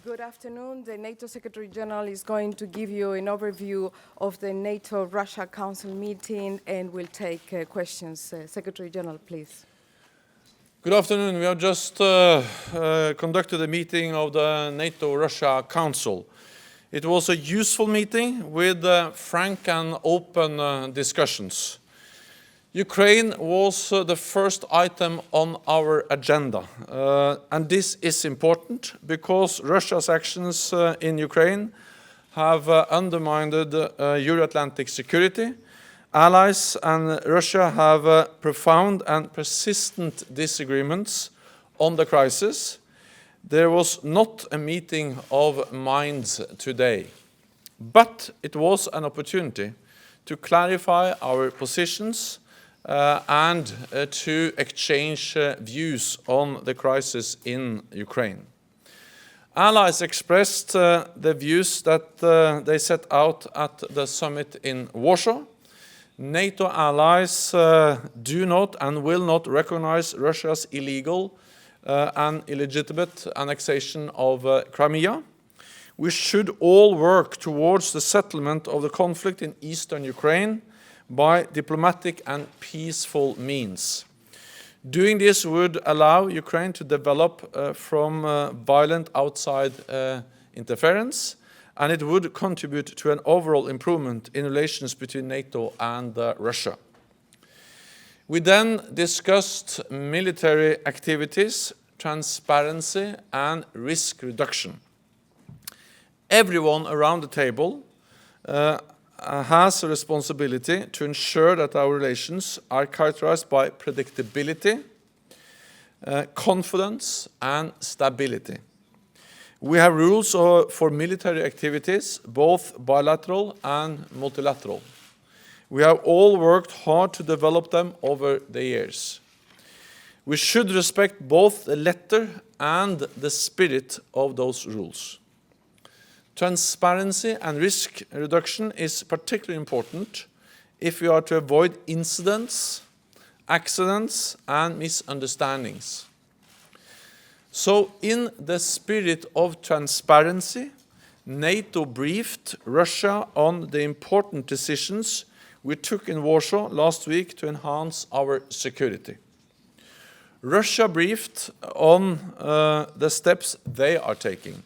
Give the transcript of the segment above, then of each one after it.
Good afternoon. The NATO Secretary General is going to give you an overview of the NATO-Russia Council meeting and will take questions. Secretary General, please. Good afternoon. We have just conducted a meeting of the NATO-Russia Council. It was a useful meeting with frank and open discussions. Ukraine was the first item on our agenda, and this is important because Russia's actions in Ukraine have undermined Euro-Atlantic security. Allies and Russia have profound and persistent disagreements on the crisis. There was not a meeting of minds today, but it was an opportunity to clarify our positions and to exchange views on the crisis in Ukraine. Allies expressed the views that they set out at the summit in Warsaw. NATO allies do not and will not recognize Russia's illegal and illegitimate annexation of Crimea. We should all work towards the settlement of the conflict in eastern Ukraine by diplomatic and peaceful means. Doing this would allow Ukraine to develop from violent outside interference, and it would contribute to an overall improvement in relations between NATO and Russia. We then discussed military activities, transparency, and risk reduction. Everyone around the table has a responsibility to ensure that our relations are characterized by predictability, confidence, and stability. We have rules for military activities, both bilateral and multilateral. We have all worked hard to develop them over the years. We should respect both the letter and the spirit of those rules. Transparency and risk reduction is particularly important if we are to avoid incidents, accidents, and misunderstandings. So, in the spirit of transparency, NATO briefed Russia on the important decisions we took in Warsaw last week to enhance our security. Russia briefed on the steps they are taking.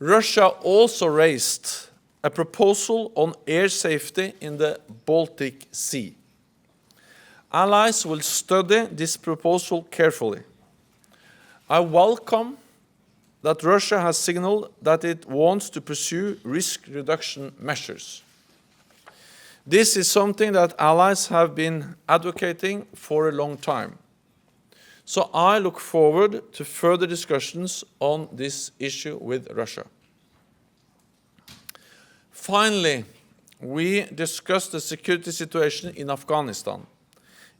Russia also raised a proposal on air safety in the Baltic Sea. Allies will study this proposal carefully. I welcome that Russia has signaled that it wants to pursue risk reduction measures. This is something that allies have been advocating for a long time. So I look forward to further discussions on this issue with Russia. Finally, we discussed the security situation in Afghanistan,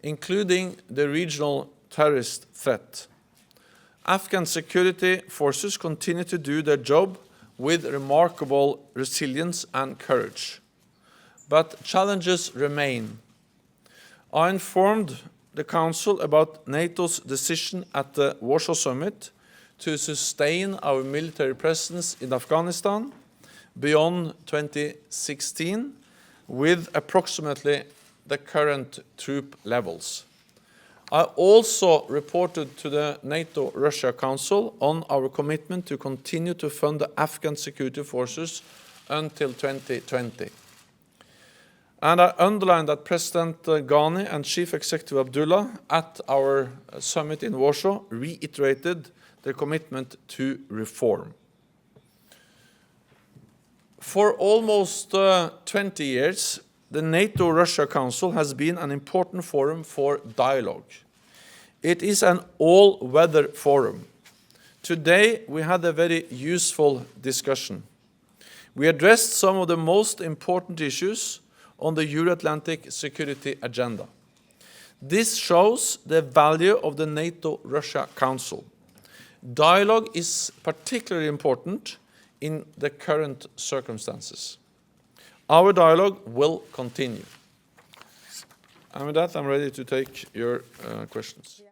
including the regional terrorist threat. Afghan security forces continue to do their job with remarkable resilience and courage. But challenges remain. I informed the Council about NATO's decision at the Warsaw Summit to sustain our military presence in Afghanistan beyond 2016 with approximately the current troop levels. I also reported to the NATO-Russia Council on our commitment to continue to fund the Afghan security forces until 2020. And I underlined that President Ghani and Chief Executive Abdullah at our summit in Warsaw reiterated their commitment to reform. For almost 20 years, the NATO-Russia Council has been an important forum for dialogue. It is an all-weather forum. Today, we had a very useful discussion. We addressed some of the most important issues on the Euro-Atlantic security agenda. This shows the value of the NATO-Russia Council. Dialogue is particularly important in the current circumstances. Our dialogue will continue. And with that, I'm ready to take your questions.